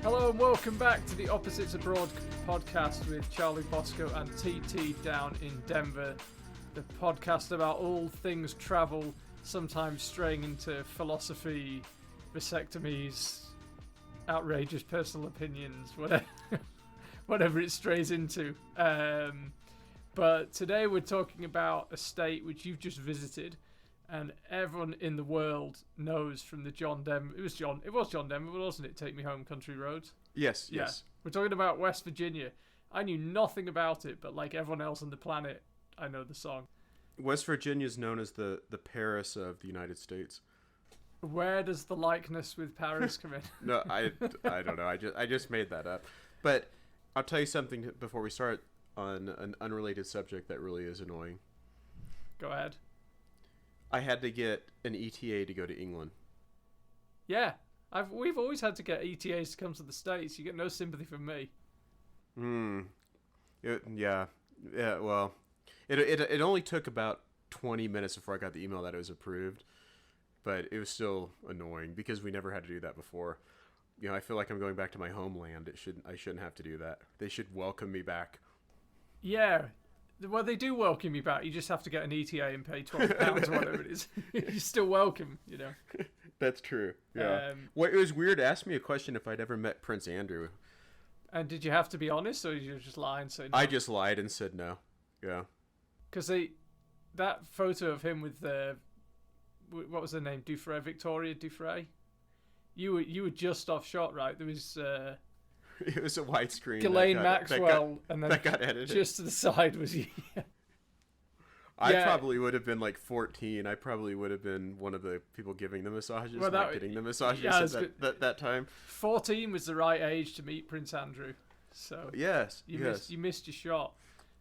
Hello and welcome back to the Opposites Abroad podcast with Charlie Bosco and TT down in Denver. The podcast about all things travel, sometimes straying into philosophy, vasectomies, outrageous personal opinions, whatever it strays into. But today we're talking about a state which you've just visited, and everyone in the world knows from the John Denver. It was John Denver, wasn't it? Take Me Home, Country Roads. Yes. We're talking about West Virginia. I knew nothing about it, but like everyone else on the planet, I know the song. West Virginia is known as the Paris of the United States. Where does the likeness with Paris come in? No, I don't know. I just made that up. But I'll tell you something before we start on an unrelated subject that really is annoying. Go ahead. I had to get an ETA to go to England. Yeah, we've always had to get ETAs to come to the States. You get no sympathy from me. Yeah. Well, it only took about 20 minutes before I got the email that it was approved, but it was still annoying because we never had to do that before. You know, I feel like I'm going back to my homeland. I shouldn't have to do that. They should welcome me back. Yeah. Well, they do welcome you back. You just have to get an ETA and pay £12 or whatever it is. You're still welcome, you know. That's true. Yeah. Well, it was weird. Asked me a question if I'd ever met Prince Andrew. And did you have to be honest, or did you just lie and say no? I just lied and said no. Yeah. Because that photo of him with what was her name? Victoria Dufresne. You were just off shot, right? There was. It was a widescreen. Ghislaine Maxwell, and then that got edited. Just to the side was you. I probably would have been like 14. I probably would have been one of the people giving the massages, not getting the massages at that time. 14 was the right age to meet Prince Andrew. So yes, you missed your shot.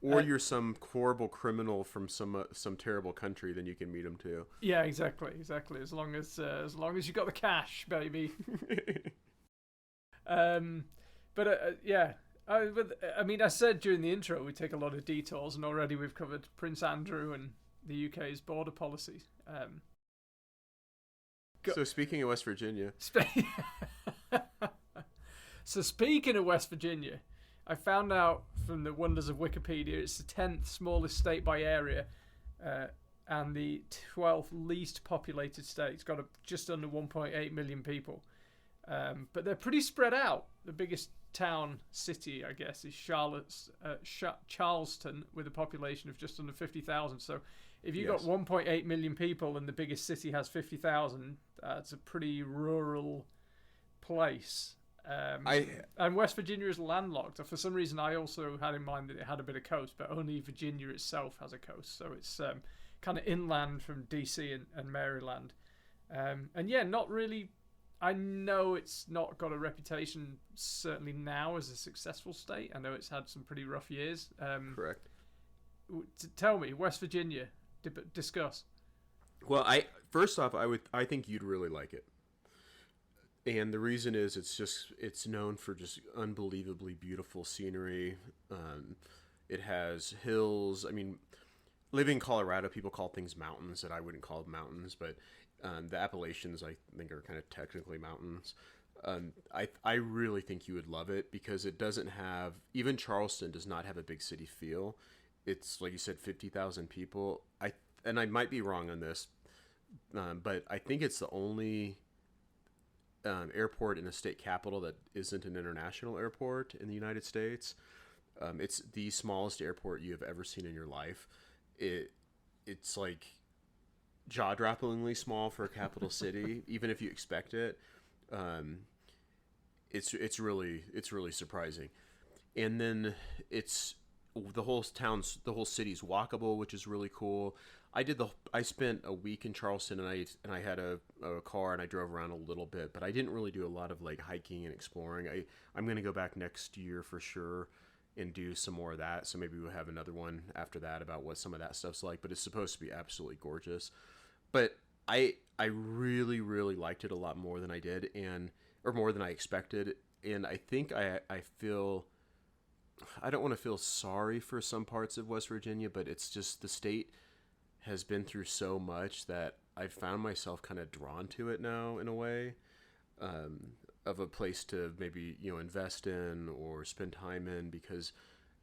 Or you're some horrible criminal from some terrible country, then you can meet him too. Yeah, exactly. As long as you got the cash, baby. I mean, I said during the intro we take a lot of detours, and already we've covered Prince Andrew and the UK's border policy. So speaking of West Virginia. So speaking of West Virginia, I found out from the wonders of Wikipedia, it's the 10th smallest state by area, and the 12th least populated state. It's got just under 1.8 million people. But they're pretty spread out. The biggest city, I guess, is Charleston, with a population of just under 50,000. So if you've got 1.8 million people and the biggest city has 50,000, that's a pretty rural place. And West Virginia is landlocked. For some reason, I also had in mind that it had a bit of coast, but only Virginia itself has a coast. So it's kind of inland from DC and Maryland. And yeah, not really. I know it's not got a reputation, certainly now, as a successful state. I know it's had some pretty rough years. Correct. Tell me, West Virginia, discuss. Well, first off, I think you'd really like it. And the reason is it's known for just unbelievably beautiful scenery. It has hills. I mean, living in Colorado, people call things mountains that I wouldn't call mountains, but the Appalachians, I think, are kind of technically mountains. I really think you would love it because it doesn't have, even Charleston does not have a big city feel. It's, like you said, 50,000 people. And I might be wrong on this, but I think it's the only airport in a state capital that isn't an international airport in the United States. It's the smallest airport you have ever seen in your life. It's like jaw-droppingly small for a capital city, even if you expect it. It's really surprising. And then the whole city's walkable, which is really cool. I spent a week in Charleston, and I had a car, and I drove around a little bit, but I didn't really do a lot of like hiking and exploring. I'm going to go back next year for sure and do some more of that. So maybe we'll have another one after that about what some of that stuff's like, but it's supposed to be absolutely gorgeous. But I really, really liked it a lot more than I did, or more than I expected. And I think I feel, I don't want to feel sorry for some parts of West Virginia, but it's just the state has been through so much that I found myself kind of drawn to it now in a way. of a place to maybe invest in or spend time in, because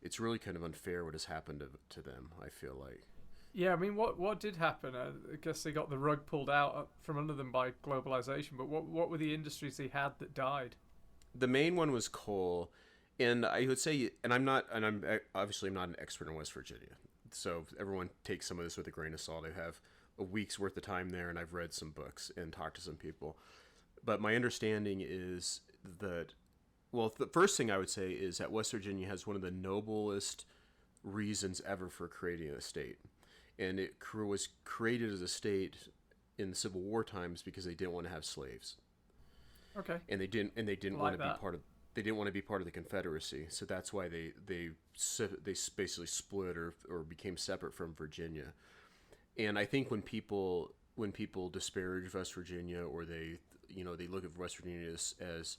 it's really kind of unfair what has happened to them, I feel like. Yeah, I mean, what did happen? I guess they got the rug pulled out from under them by globalization. But what were the industries they had that died? The main one was coal, and I would say, I'm obviously not an expert in West Virginia, so everyone takes some of this with a grain of salt. I have a week's worth of time there, and I've read some books and talked to some people. But my understanding is that, well, the first thing I would say is that West Virginia has one of the noblest reasons ever for creating a state. And it was created as a state in the Civil War times because they didn't want to have slaves. Okay. And they didn't like want to be part of they didn't want to be part of the Confederacy. So that's why they basically split or became separate from Virginia. And I think when people disparage West Virginia, or they look at West Virginia as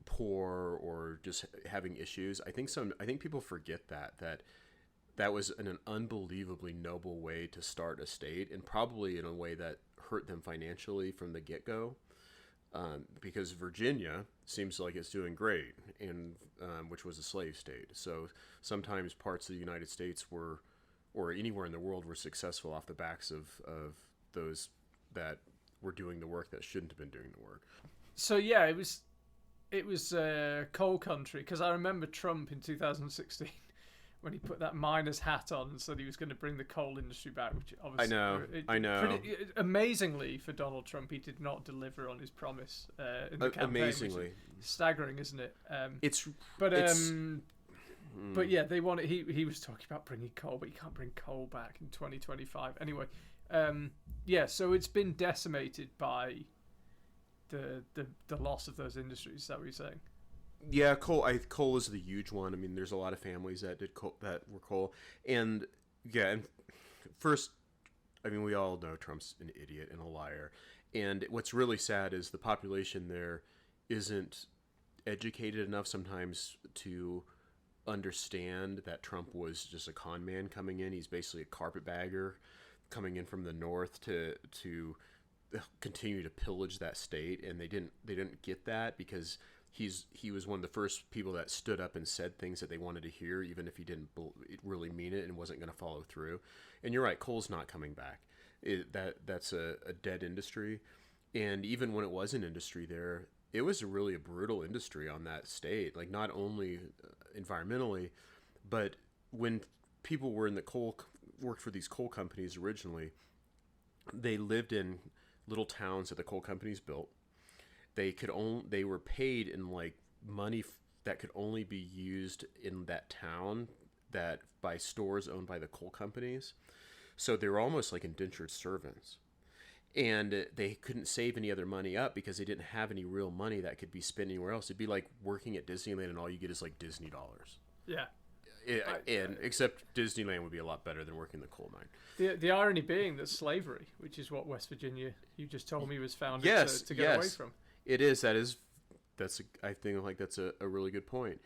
poor or just having issues, I think people forget that was an unbelievably noble way to start a state, and probably in a way that hurt them financially from the get-go, because Virginia seems like it's doing great, and which was a slave state. So sometimes parts of the United States or anywhere in the world were successful off the backs of those that were doing the work that shouldn't have been doing the work. So yeah, it was coal country, because I remember Trump in 2016 when he put that miner's hat on and said he was going to bring the coal industry back, which obviously I know. Amazingly for Donald Trump, he did not deliver on his promise in the campaign. Amazingly, staggering, isn't it? But yeah, they wanted. He was talking about bringing coal, but you can't bring coal back in 2025. Anyway, yeah, so it's been decimated by the loss of those industries. Is that what you're saying? Yeah, coal is the huge one. I mean, there's a lot of families that were coal, and yeah, and first, I mean, we all know Trump's an idiot and a liar, and what's really sad is the population there isn't educated enough sometimes to understand that Trump was just a con man coming in. He's basically a carpetbagger coming in from the north to continue to pillage that state, and they didn't get that, because he was one of the first people that stood up and said things that they wanted to hear, even if he didn't really mean it and wasn't going to follow through. And you're right, coal's not coming back. That's a dead industry. And even when it was an industry there, it was really a brutal industry on that state. Like, not only environmentally, but when people were in worked for these coal companies originally, they lived in little towns that the coal companies built. They were paid in like money that could only be used in that town, that by stores owned by the coal companies. So they were almost like indentured servants, and they couldn't save any other money up because they didn't have any real money that could be spent anywhere else. It'd be like working at Disneyland and all you get is like Disney dollars. Yeah. Except Disneyland would be a lot better than working the coal mine. The irony being that slavery, which is what West Virginia, you just told me, was founded to get away from. It is. I think like that's a really good point.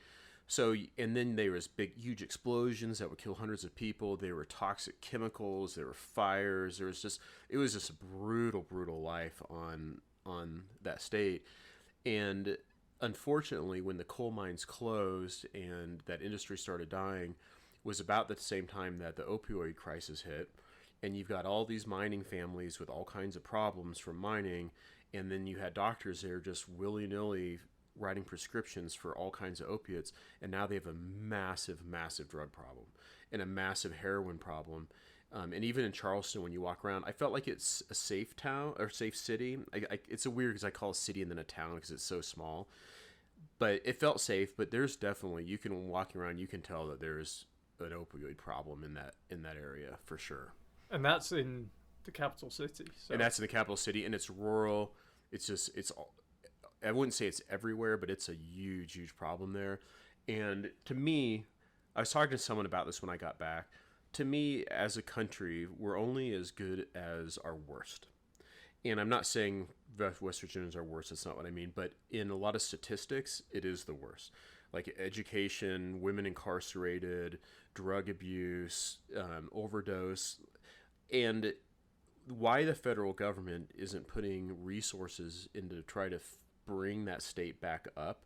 So, and then there was huge explosions that would kill hundreds of people. There were toxic chemicals. There were fires. It was just a brutal life on that state. And unfortunately, when the coal mines closed and that industry started dying, was about the same time that the opioid crisis hit. And you've got all these mining families with all kinds of problems from mining. And then you had doctors there just willy-nilly writing prescriptions for all kinds of opiates. And now they have a massive drug problem and a massive heroin problem. And even in Charleston, when you walk around, I felt like it's a safe town or safe city. It's a weird because I call a city and then a town because it's so small. But it felt safe. But there's definitely, you can walk around, you can tell that there's an opioid problem in that area for sure. And that's in the capital city. So. And that's in the capital city, and it's rural. I wouldn't say it's everywhere, but it's a huge problem there. And to me, I was talking to someone about this when I got back. To me, as a country, we're only as good as our worst. And I'm not saying West Virginians are worse. That's not what I mean. But in a lot of statistics, it is the worst. Like education, women incarcerated, drug abuse, overdose. And why the federal government isn't putting resources into try to bring that state back up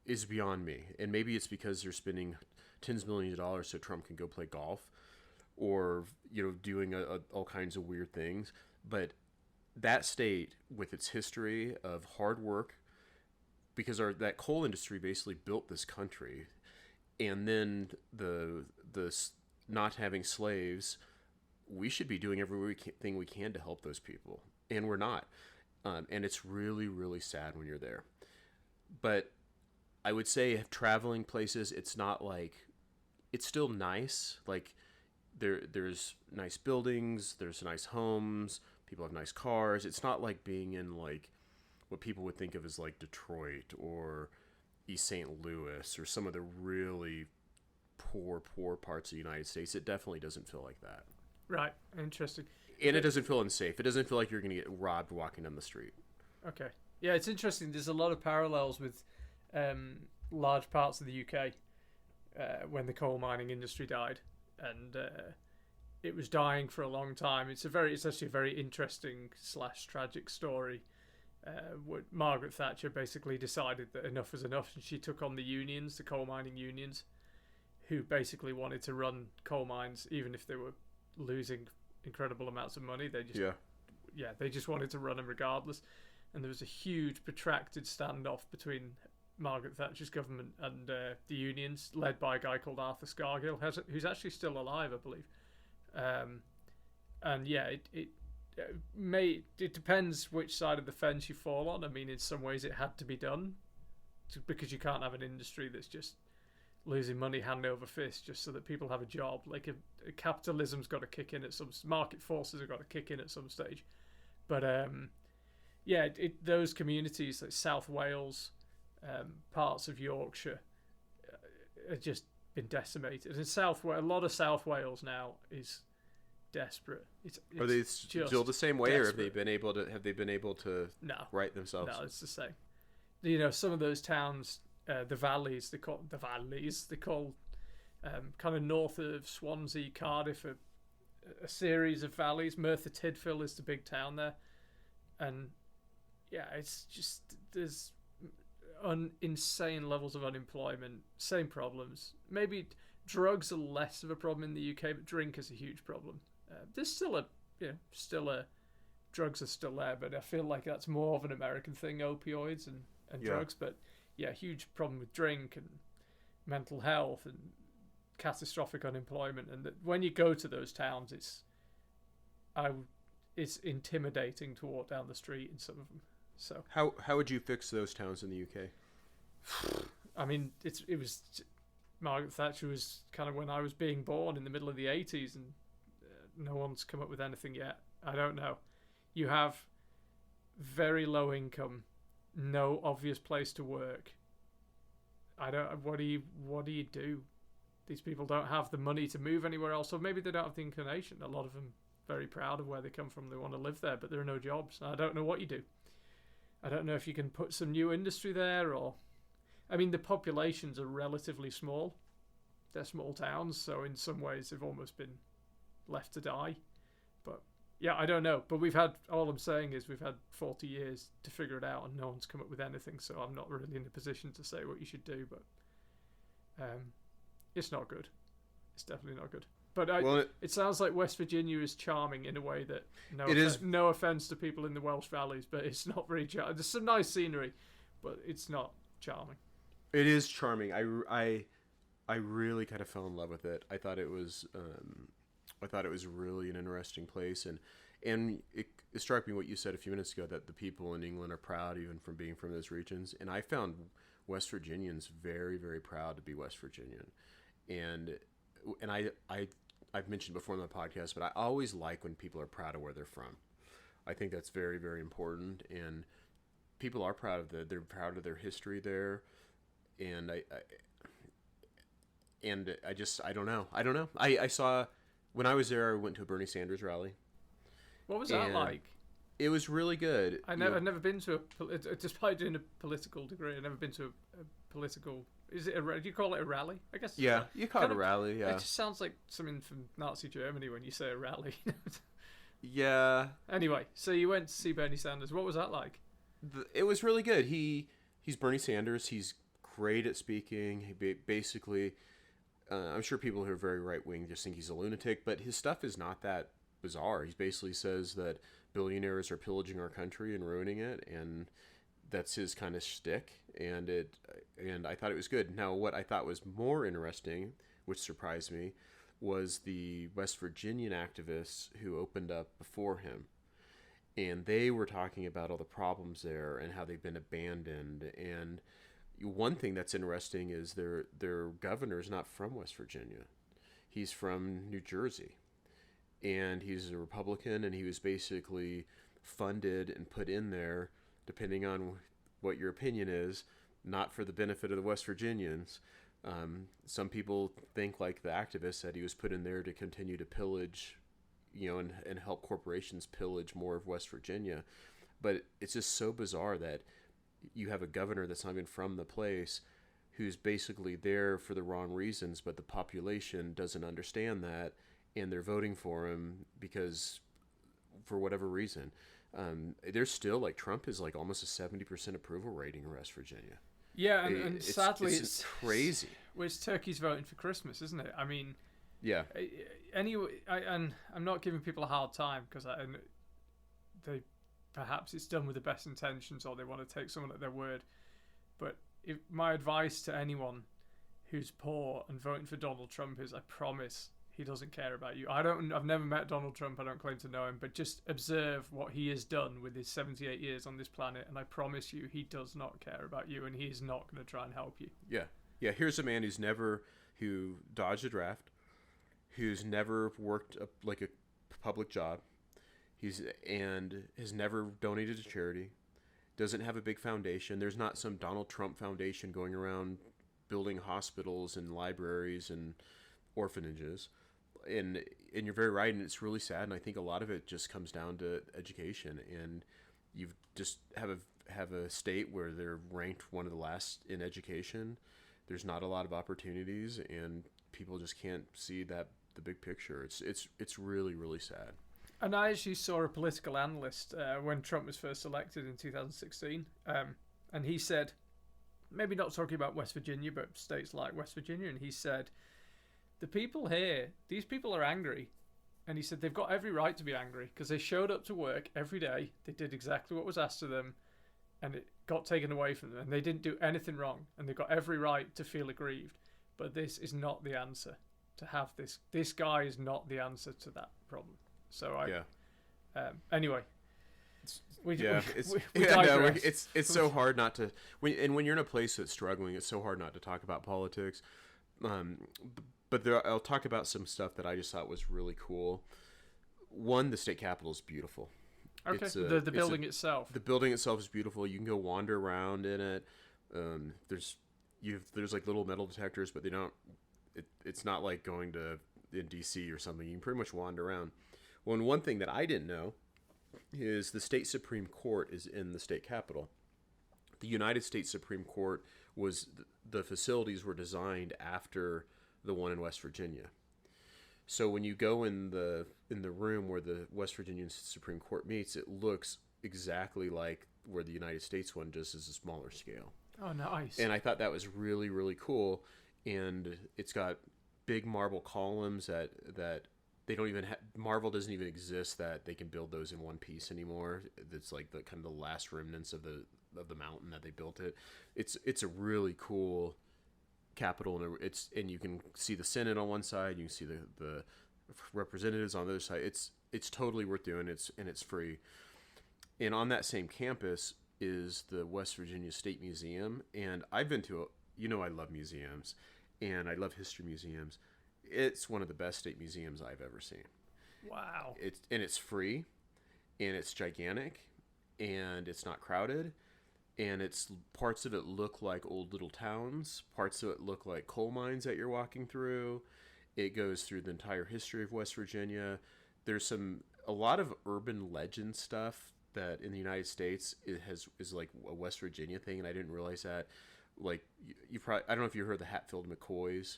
is beyond me. And maybe it's because they're spending tens of millions of dollars so Trump can go play golf, or doing all kinds of weird things. But that state, with its history of hard work, because that coal industry basically built this country, and then the not having slaves, we should be doing everything we can to help those people, and we're not. And it's really, really sad when you're there. But I would say traveling places, it's not like, it's still nice. Like there's nice buildings, there's nice homes, people have nice cars. It's not like being in like what people would think of as like Detroit or East St. Louis or some of the really poor parts of the United States. It definitely doesn't feel like that. Right. Interesting. And it doesn't feel unsafe. It doesn't feel like you're going to get robbed walking down the street. Okay. Yeah, it's interesting. There's a lot of parallels with large parts of the UK when the coal mining industry died, and it was dying for a long time. It's actually a very interesting / tragic story. Margaret Thatcher basically decided that enough was enough, and she took on the unions, the coal mining unions, who basically wanted to run coal mines even if they were losing incredible amounts of money. They just wanted to run them regardless. And there was a huge protracted standoff between Margaret Thatcher's government and the unions, led by a guy called Arthur Scargill, who's actually still alive, I believe. And yeah, it depends which side of the fence you fall on. I mean, in some ways it had to be done, because you can't have an industry that's just losing money hand over fist just so that people have a job. Like capitalism's got to kick in at some, market forces have got to kick in at some stage. But yeah, those communities like South Wales, parts of Yorkshire, have just been decimated. And a lot of South Wales now is desperate. Are they still the same way, desperate. Or have they been able to right themselves? No, it's the same. Some of those towns, the valleys, they call kind of north of Swansea, Cardiff, a series of valleys. Merthyr Tydfil is the big town there, and yeah, it's just there's insane levels of unemployment, same problems. Maybe drugs are less of a problem in the UK, but drink is a huge problem. There's still drugs are still there, but I feel like that's more of an American thing, opioids and drugs. But yeah, huge problem with drink and mental health and catastrophic unemployment. And when you go to those towns, it's intimidating to walk down the street in some of them. So how would you fix those towns in the UK? I mean, it was Margaret Thatcher was kind of when I was being born in the middle of the 80s, and no one's come up with anything yet. I don't know. You have very low income, no obvious place to work. What do you do? These people don't have the money to move anywhere else, or maybe they don't have the inclination. A lot of them very proud of where they come from. They want to live there, but there are no jobs. I don't know what you do. I don't know if you can put some new industry there, or I mean, the populations are relatively small. They're small towns, so in some ways they've almost been left to die. But yeah, I don't know. But all I'm saying is we've had 40 years to figure it out, and no one's come up with anything, so I'm not really in a position to say what you should do, but it's not good. It's definitely not good. But it sounds like West Virginia is charming in a way that no offense to people in the Welsh Valleys, but it's not very charming. There's some nice scenery, but it's not charming. It is charming. I really kind of fell in love with it. I thought it was really an interesting place, and it struck me what you said a few minutes ago, that the people in England are proud even from being from those regions. And I found West Virginians very, very proud to be West Virginian, and I've mentioned before in the podcast, but I always like when people are proud of where they're from. I think that's very, very important, and people are proud of they're proud of their history there, and I don't know. I saw when I was there, I went to a Bernie Sanders rally. What was that like? It was really good. I've never been to despite doing a political degree, I've never been to a political. Is it do you call it a rally? I guess. Yeah, you call it a rally. Yeah. It just sounds like something from Nazi Germany when you say a rally. Yeah. Anyway, so you went to see Bernie Sanders. What was that like? It was really good. He's Bernie Sanders. He's great at speaking. Basically, I'm sure people who are very right wing just think he's a lunatic, but his stuff is not that bizarre. He basically says that billionaires are pillaging our country and ruining it, and that's his kind of shtick. And I thought it was good. Now, what I thought was more interesting, which surprised me, was the West Virginian activists who opened up before him. And they were talking about all the problems there and how they've been abandoned. And one thing that's interesting is their governor's not from West Virginia. He's from New Jersey. And he's a Republican, and he was basically funded and put in there, depending on what your opinion is, not for the benefit of the West Virginians. Some people think, like the activists, that he was put in there to continue to pillage, and help corporations pillage more of West Virginia. But it's just so bizarre that you have a governor that's not even from the place, who's basically there for the wrong reasons, but the population doesn't understand that, and they're voting for him because, for whatever reason. There's still, like, Trump is like almost a 70% approval rating in West Virginia. Yeah, and sadly, it's crazy. Well, it's turkeys voting for Christmas, isn't it? I mean, yeah. Anyway, and I'm not giving people a hard time because they perhaps it's done with the best intentions, or they want to take someone at their word. But my advice to anyone who's poor and voting for Donald Trump is, I promise he doesn't care about you. I've never met Donald Trump. I don't claim to know him, but just observe what he has done with his 78 years on this planet, and I promise you, he does not care about you, and he is not going to try and help you. Yeah. Here's a man who dodged a draft, who's never worked like a public job, and has never donated to charity, doesn't have a big foundation. There's not some Donald Trump foundation going around building hospitals and libraries and orphanages. And you're very right, and it's really sad, and I think a lot of it just comes down to education. And you just have a state where they're ranked one of the last in education. There's not a lot of opportunities, and people just can't see the big picture. It's really, really sad. And I actually saw a political analyst when Trump was first elected in 2016, and he said, maybe not talking about West Virginia, but states like West Virginia, and he said, the people here, these people are angry. And he said they've got every right to be angry because they showed up to work every day. They did exactly what was asked of them, and it got taken away from them. And they didn't do anything wrong, and they've got every right to feel aggrieved. But this is not the answer. To have this guy is not the answer to that problem. So anyway, it's so hard not to when you're in a place that's struggling. It's so hard not to talk about politics. But I'll talk about some stuff that I just thought was really cool. One, the state capitol is beautiful. Okay, the building itself. The building itself is beautiful. You can go wander around in it. There's like little metal detectors, but they don't. It's not like going to in DC or something. You can pretty much wander around. Well, and one thing that I didn't know is the state Supreme Court is in the state capitol. The United States Supreme Court the facilities were designed after the one in West Virginia. So when you go in the room where the West Virginia Supreme Court meets, it looks exactly like where the United States one, just as a smaller scale. Oh, nice. And I thought that was really, really cool. And it's got big marble columns that they don't even Marvel doesn't even exist that they can build those in one piece anymore. It's like the kind of the last remnants of the mountain that they built it. It's a really cool Capitol, and you can see the Senate on one side, you can see the representatives on the other side. It's totally worth doing. It's free. And on that same campus is the West Virginia State Museum, and I've been to I love museums, and I love history museums. It's one of the best state museums I've ever seen. Wow. It's free, and it's gigantic, and it's not crowded. And parts of it look like old little towns. Parts of it look like coal mines that you're walking through. It goes through the entire history of West Virginia. There's a lot of urban legend stuff that in the United States is like a West Virginia thing, and I didn't realize that. Like you probably, I don't know if you heard the Hatfield McCoys,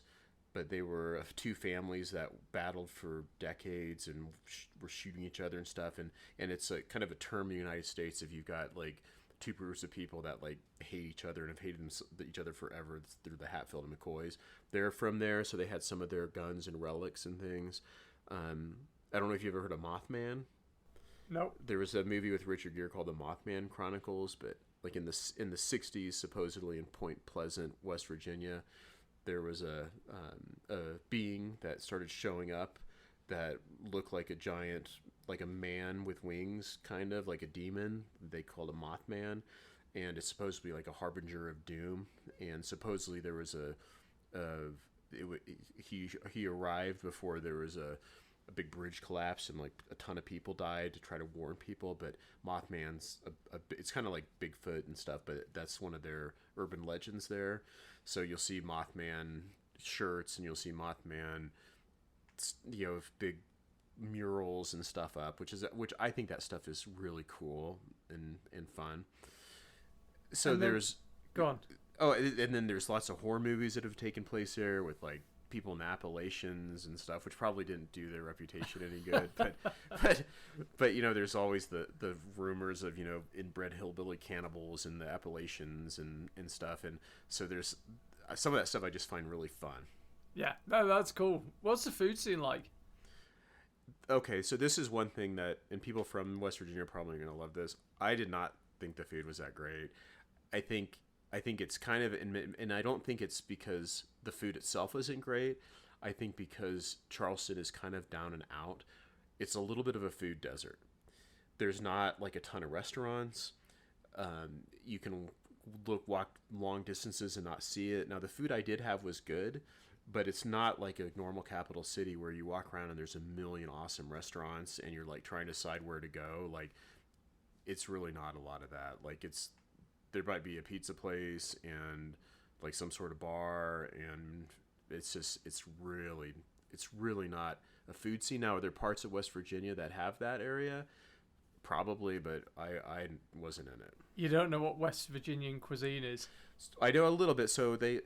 but they were two families that battled for decades and were shooting each other and stuff. And it's a kind of a term in the United States if you've got like two groups of people that like hate each other and have hated each other forever through the Hatfield and McCoys. They're from there, so they had some of their guns and relics and things. I don't know if you've ever heard of Mothman. Nope. There was a movie with Richard Gere called The Mothman Chronicles, but like in the 60s, supposedly in Point Pleasant, West Virginia, there was a being that started showing up that looked like a giant, like a man with wings, kind of like a demon. They called a Mothman, and it's supposed to be like a harbinger of doom. And supposedly there was he arrived before there was a big bridge collapse and like a ton of people died to try to warn people. But Mothman's it's kind of like Bigfoot and stuff, but that's one of their urban legends there. So you'll see Mothman shirts and you'll see Mothman, big murals and stuff up, which I think that stuff is really cool and fun. So and then, there's go on. Oh, and then there's lots of horror movies that have taken place there with like people in the Appalachians and stuff, which probably didn't do their reputation any good. but there's always the rumors of inbred hillbilly cannibals in the Appalachians and stuff, and so there's some of that stuff I just find really fun. Yeah, no, that's cool. What's the food scene like? Okay, so this is one thing that, and people from West Virginia are probably going to love this. I did not think the food was that great. I think it's kind of, and I don't think it's because the food itself isn't great. I think because Charleston is kind of down and out. It's a little bit of a food desert. There's not like a ton of restaurants. You can walk long distances and not see it. Now the food I did have was good, but it's not like a normal capital city where you walk around and there's a million awesome restaurants and you're like trying to decide where to go. Like, it's really not a lot of that. Like, there might be a pizza place and like some sort of bar, and it's really not a food scene. Now, are there parts of West Virginia that have that area? Probably, but I wasn't in it. You don't know what West Virginian cuisine is? I know a little bit. So they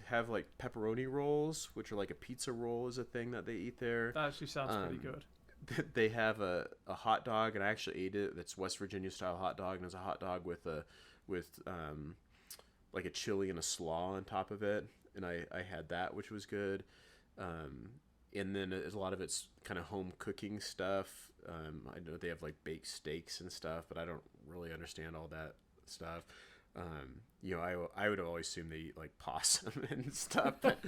have like pepperoni rolls, which are like a pizza roll is a thing that they eat there. That actually sounds pretty good. They have a hot dog, and I actually ate it. That's West Virginia style hot dog, and it's a hot dog with like a chili and a slaw on top of it, and I had that, which was good. And then a lot of it's kind of home cooking stuff. I know they have like baked steaks and stuff, but I don't really understand all that stuff. I would always assume they eat like possum and stuff, but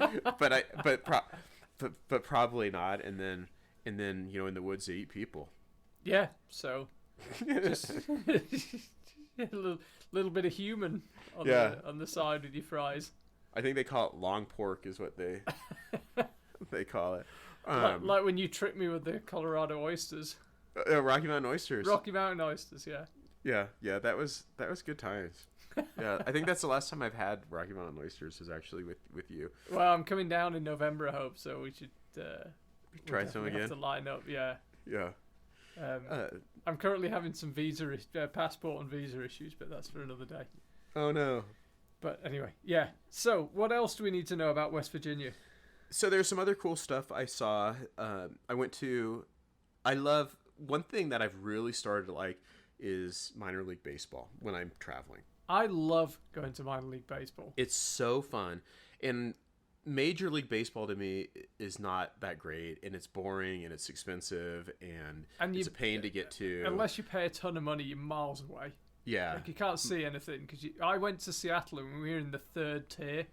probably not. And then in the woods they eat people. Yeah, so just a little bit of human on the side with your fries. I think they call it long pork is what they call it. Like when you tricked me with the Colorado oysters. Rocky Mountain oysters. Rocky Mountain oysters, yeah. Yeah, that was good times. Yeah, I think that's the last time I've had Rocky Mountain oysters is actually with you. Well, I'm coming down in November, I hope, so we should try some again. Have to line up, yeah. Yeah. I'm currently having some passport and visa issues, but that's for another day. Oh no. But anyway, yeah. So, what else do we need to know about West Virginia? So there's some other cool stuff I saw. I love one thing that I've really started to like is minor league baseball when I'm traveling. I love going to minor league baseball. It's so fun. And Major League Baseball to me is not that great, and it's boring, and it's expensive, and it's a pain to get to. Unless you pay a ton of money, you're miles away. Yeah. Like, you can't see anything. I went to Seattle, and we were in the third tier.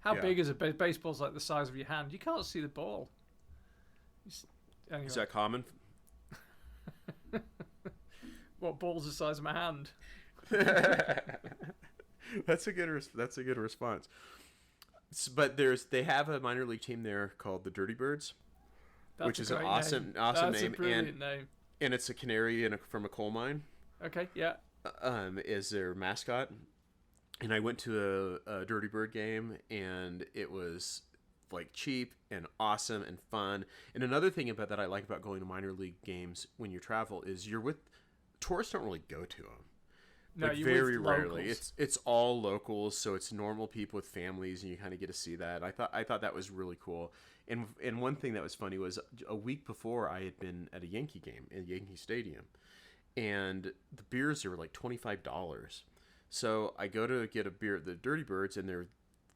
How big is a baseball's like the size of your hand? You can't see the ball. Anyway. Is that common? What, ball's the size of my hand? That's a good response. But they have a minor league team there called the Dirty Birds, which is an awesome name. That's a brilliant name. And it's a canary from a coal mine. Okay, yeah. Is their mascot. And I went to a Dirty Bird game, and it was like cheap and awesome and fun. And another thing about that I like about going to minor league games when you travel is tourists don't really go to them. No, like, very rarely. It's all locals, so it's normal people with families, and you kind of get to see that. I thought that was really cool. And one thing that was funny was a week before I had been at a Yankee game in Yankee Stadium, and the beers there were like $25. So I go to get a beer at the Dirty Birds, and they're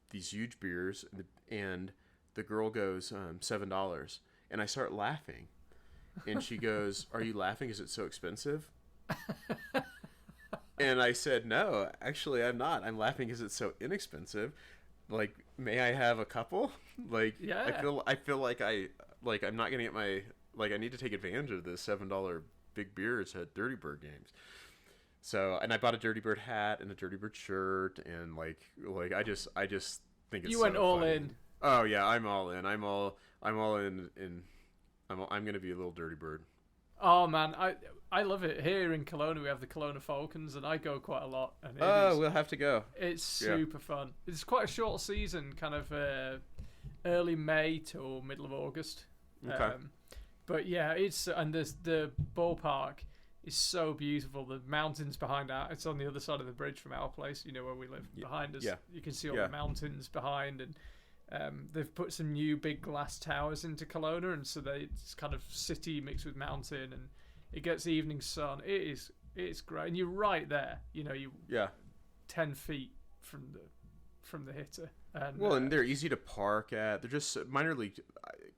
these huge beers, and the girl goes $7, and I start laughing, and she goes, "Are you laughing? Is it so expensive?" And I said, "No, actually, I'm not. I'm laughing because it's so inexpensive. Like, may I have a couple? Like, Yeah. I feel like I'm not gonna get my I need to take advantage of the $7 big beers at Dirty Bird games." So, and I bought a Dirty Bird hat and a Dirty Bird shirt, and I just think it's You went so all funny. in. Oh yeah, I'm all in. I'm all in. I'm gonna be a little Dirty Bird. Oh man, I love it. Here in Kelowna, we have the Kelowna Falcons, and I go quite a lot. And We'll have to go. it's super fun. It's quite a short season, kind of early May till middle of August. Okay. But yeah, and the ballpark is so beautiful. The mountains behind it's on the other side of the bridge from our place. You know where we live. Behind us, you can see all the mountains behind, and they've put some new big glass towers into Kelowna, and so it's kind of city mixed with mountain, and it gets evening sun. It's great, and you're right there. You know, 10 feet from the hitter. And they're easy to park at. They're just minor league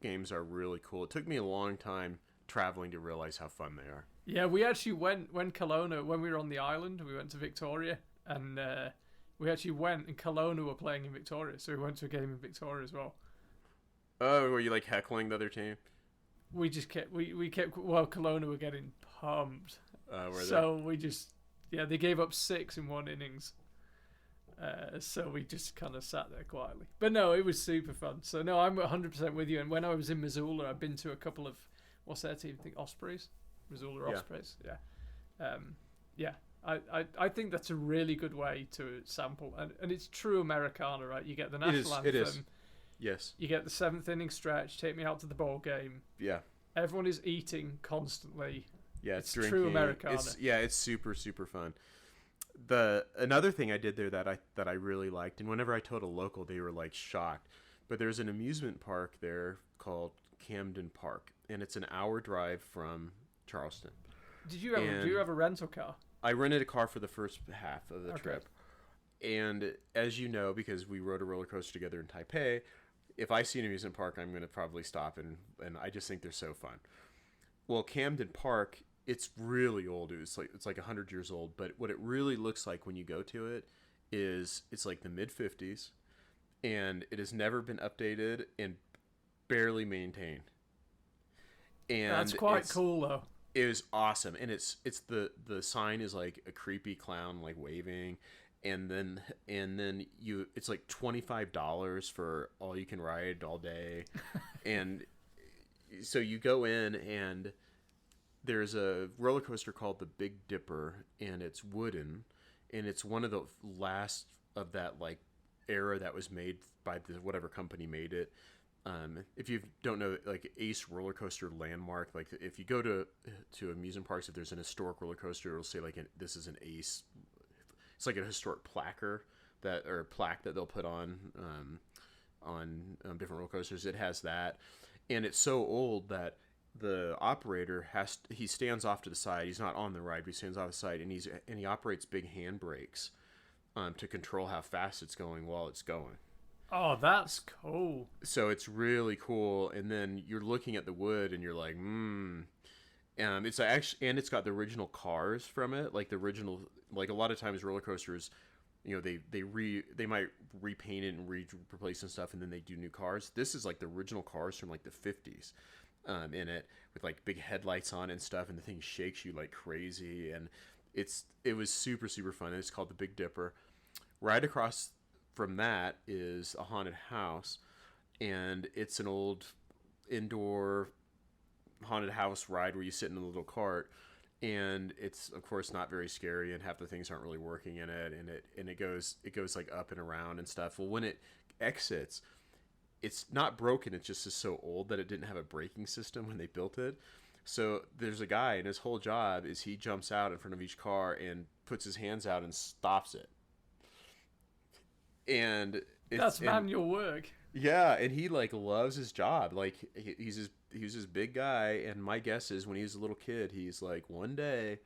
games are really cool. It took me a long time traveling to realize how fun they are. Yeah, we actually went when we were on the island. We went to Victoria, and we actually went, and Kelowna were playing in Victoria, so we went to a game in Victoria as well. Oh, were you like heckling the other team? We just kept Kelowna were getting pumped. They gave up 6 in one innings. So we just kind of sat there quietly. But no, it was super fun. So no, I'm 100% with you. And when I was in Missoula, I've been to a couple of, what's their team? I think Ospreys? Missoula Ospreys. Yeah. I think that's a really good way to sample. And it's true Americana, right? You get the national anthem. It is. Yes. You get the 7th inning stretch, take me out to the ball game. Yeah. Everyone is eating constantly. Yeah, it's true Americana. It's super, super fun. Another thing I did there that I really liked, and whenever I told a local, they were like shocked, but there's an amusement park there called Camden Park, and it's an hour drive from Charleston. Do you have a rental car? I rented a car for the first half of the trip, and as you know, because we rode a roller coaster together in Taipei, if I see an amusement park, I'm going to probably stop, and I just think they're so fun. Well, Camden Park, it's really old. It's like 100 years old. But what it really looks like when you go to it is it's like the mid-50s, and it has never been updated and barely maintained. And that's quite cool, though. It was awesome, and it's the sign is like a creepy clown like waving, and then it's like $25 for all you can ride all day, and so you go in and there's a roller coaster called the Big Dipper, and it's wooden, and it's one of the last of that like era that was made by whatever company made it. If you don't know, like Ace Roller Coaster Landmark, like if you go to amusement parks, if there's an historic roller coaster, it'll say like this is an Ace. It's like a historic plaque that they'll put on different roller coasters. It has that, and it's so old that the operator he stands off to the side. He's not on the ride, but he stands off the side, and he operates big hand brakes to control how fast it's going while it's going. Oh, that's cool. So it's really cool, and then you're looking at the wood, and you're like, it's actually, and it's got the original cars from it, like the original, like a lot of times roller coasters, you know, they might repaint it and replace and stuff, and then they do new cars. This is like the original cars from like the 50s, in it with like big headlights on and stuff, and the thing shakes you like crazy, and it was super, super fun. And it's called the Big Dipper. Right across from that is a haunted house, and it's an old indoor haunted house ride where you sit in a little cart, and it's of course not very scary, and half the things aren't really working in it, and it goes like up and around and stuff. Well, when it exits, it's not broken, it's just so old that it didn't have a braking system when they built it. So there's a guy, and his whole job is he jumps out in front of each car and puts his hands out and stops it. And that's manual work. Yeah, and he like loves his job. Like he's this big guy, and my guess is when he was a little kid, he's like, one day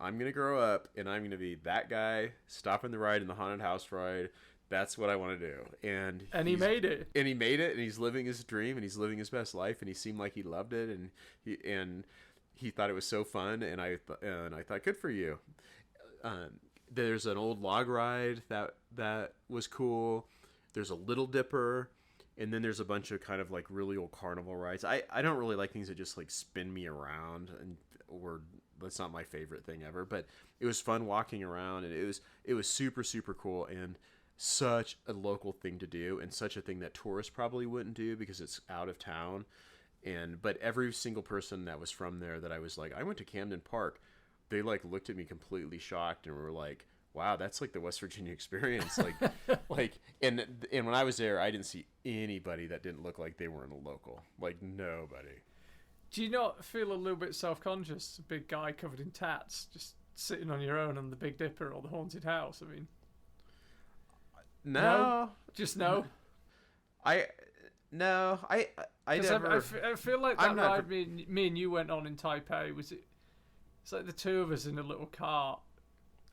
I'm going to grow up and I'm going to be that guy stopping the ride in the haunted house ride. That's what I want to do. And he made it. And he made it, and he's living his dream, and he's living his best life, and he seemed like he loved it, and he thought it was so fun, and I thought, good for you. There's an old log ride that was cool. There's a Little Dipper, and then there's a bunch of kind of like really old carnival rides. I don't really like things that just like spin me around, or that's not my favorite thing ever. But it was fun walking around, and it was super, super cool, and such a local thing to do, and such a thing that tourists probably wouldn't do because it's out of town. But every single person that was from there that I was like, I went to Camden Park, they like looked at me completely shocked and were like, wow, that's like the West Virginia experience. And when I was there, I didn't see anybody that didn't look like they weren't a local. Like, nobody. Do you not feel a little bit self-conscious? A big guy covered in tats, just sitting on your own on the Big Dipper or the haunted house? I mean, no. Just no. I never. I feel like that ride me and you went on in Taipei it's like the two of us in a little cart.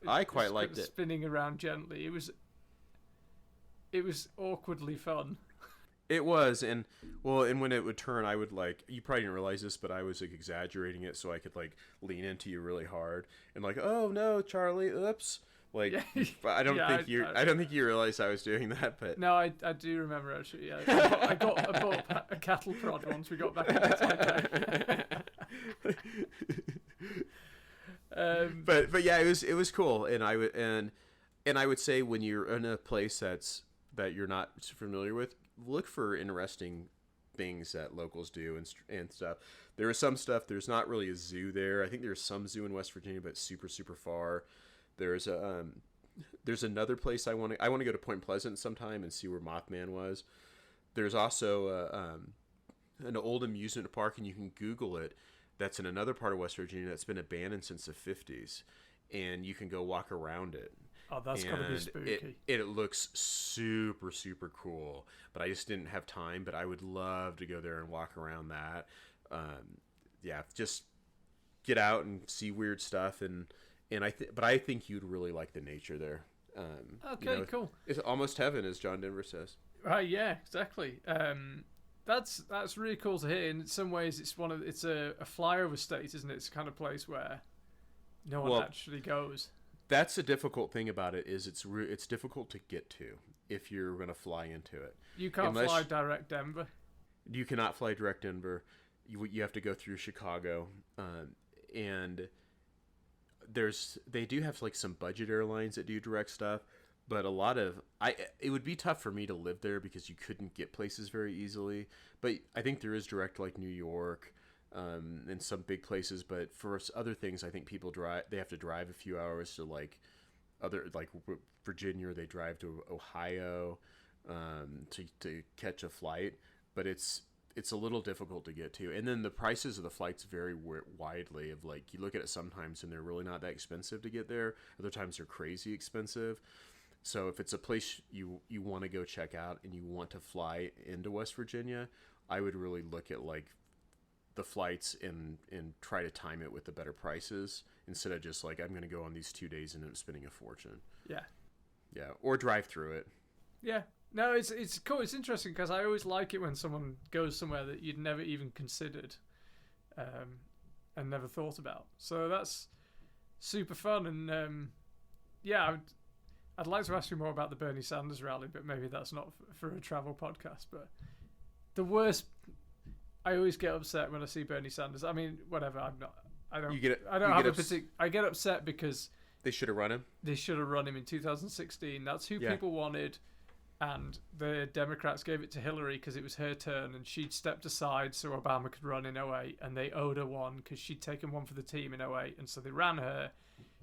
I quite liked it. Spinning around gently. It was awkwardly fun. It was, and when it would turn, I would like, you probably didn't realize this, but I was like exaggerating it so I could like lean into you really hard and like, oh no, Charlie, oops. Like, yeah. I don't think you realized I was doing that, but no, I do remember actually. Yeah, I bought a cattle prod once we got back into Taipei. But yeah, it was cool, and I would say when you're in a place that you're not familiar with, look for interesting things that locals do and stuff. There is some stuff. There's not really a zoo there. I think there's some zoo in West Virginia, but it's super, super far. There's another place I want to go to Point Pleasant sometime and see where Mothman was. There's also an old amusement park, and you can Google it. That's in another part of West Virginia that's been abandoned since the 50s, and you can go walk around it. Oh, that's gotta be spooky. It looks super, super cool, but I just didn't have time. But I would love to go there and walk around that. Just get out and see weird stuff, but I think you'd really like the nature there. Cool. It's almost heaven, as John Denver says. Yeah, exactly. That's really cool to hear. In some ways, it's a flyover state, isn't it? It's the kind of place where no one actually goes. That's the difficult thing about it, is it's difficult to get to if you're going to fly into it. You can't fly direct Denver. You cannot fly direct Denver. You have to go through Chicago, and they do have like some budget airlines that do direct stuff, but it would be tough for me to live there because you couldn't get places very easily. But I think there is direct, like New York, and some big places. But for other things, I think they have to drive a few hours to like Virginia, or they drive to Ohio to catch a flight. But it's a little difficult to get to. And then the prices of the flights vary widely. Of like, you look at it sometimes and they're really not that expensive to get there. Other times they're crazy expensive. So if it's a place you want to go check out and you want to fly into West Virginia, I would really look at like the flights and try to time it with the better prices, instead of just like, I'm going to go on these 2 days and I'm spending a fortune. Yeah. Yeah. Or drive through it. Yeah. No, it's cool. It's interesting because I always like it when someone goes somewhere that you'd never even considered, and never thought about. So that's super fun. And I'd like to ask you more about the Bernie Sanders rally, but maybe that's not for a travel podcast. But the worst, I always get upset when I see Bernie Sanders. I mean, whatever. I get upset because they should have run him. They should have run him in 2016. That's who people wanted. And the Democrats gave it to Hillary because it was her turn, and she'd stepped aside so Obama could run in 2008, and they owed her one because she'd taken one for the team in 2008, and so they ran her.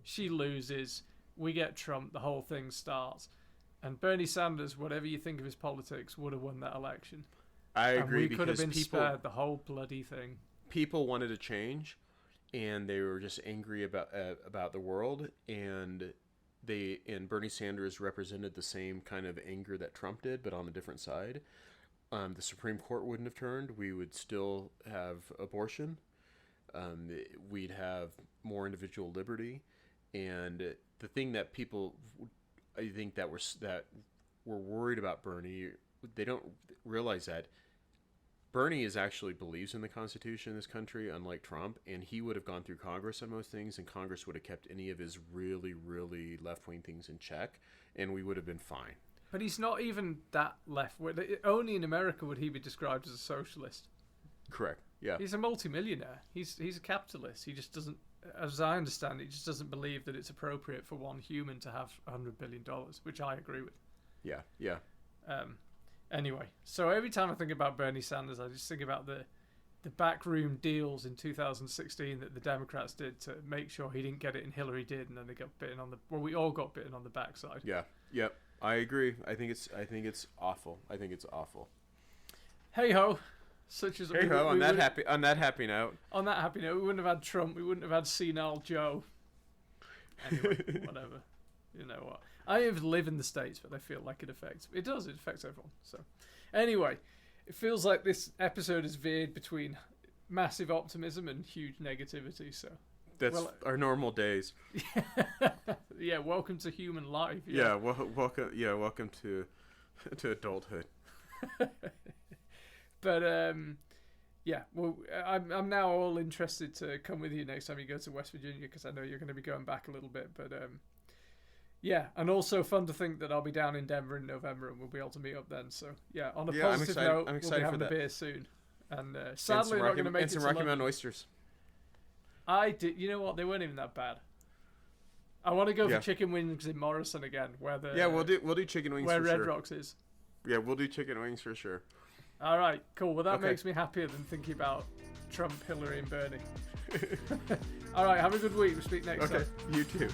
She loses. We get Trump. The whole thing starts. And Bernie Sanders, whatever you think of his politics, would have won that election. I agree. And we could have been spared the whole bloody thing. People wanted a change, and they were just angry about the world, and Bernie Sanders represented the same kind of anger that Trump did, but on a different side. The Supreme Court wouldn't have turned. We would still have abortion. We'd have more individual liberty, and the thing that people, I think that were worried about Bernie, they don't realize that Bernie actually believes in the Constitution in this country, unlike Trump, and he would have gone through Congress on most things, and Congress would have kept any of his really, really left-wing things in check, and we would have been fine. But he's not even that left. Only in America would he be described as a socialist. Correct. Yeah. He's a multimillionaire. He's a capitalist. He just doesn't, as I understand it, he just doesn't believe that it's appropriate for one human to have $100 billion, which I agree with. Yeah. Yeah. Anyway, so every time I think about Bernie Sanders, I just think about the backroom deals in 2016 that the Democrats did to make sure he didn't get it and Hillary did, and then they got bitten on the. Well, we all got bitten on the backside. Yeah. Yep. I agree. I think it's awful. I think it's awful. Hey ho, such as hey ho. On that happy note. On that happy note, we wouldn't have had Trump. We wouldn't have had senile Joe. Anyway, whatever. You know what? I even live in the States, but I feel like it affects. It does. It affects everyone. So, anyway, it feels like this episode is veered between massive optimism and huge negativity. So that's our normal days. Yeah. Welcome to human life. Yeah. Welcome. Yeah. Welcome to adulthood. But yeah. Well, I'm now all interested to come with you next time you go to West Virginia, because I know you're going to be going back a little bit, but. Yeah, and also fun to think that I'll be down in Denver in November and we'll be able to meet up then. So, yeah, on a positive note, we'll be having a beer soon. And sadly, not going to make it to some Rocky Mountain oysters. I did. You know what? They weren't even that bad. I want to go for chicken wings in Morrison again, where we'll do chicken wings where for Red sure. Rocks is. Yeah, we'll do chicken wings for sure. All right, cool. Well, that makes me happier than thinking about Trump, Hillary, and Bernie. All right, have a good week. We'll speak next time. You too.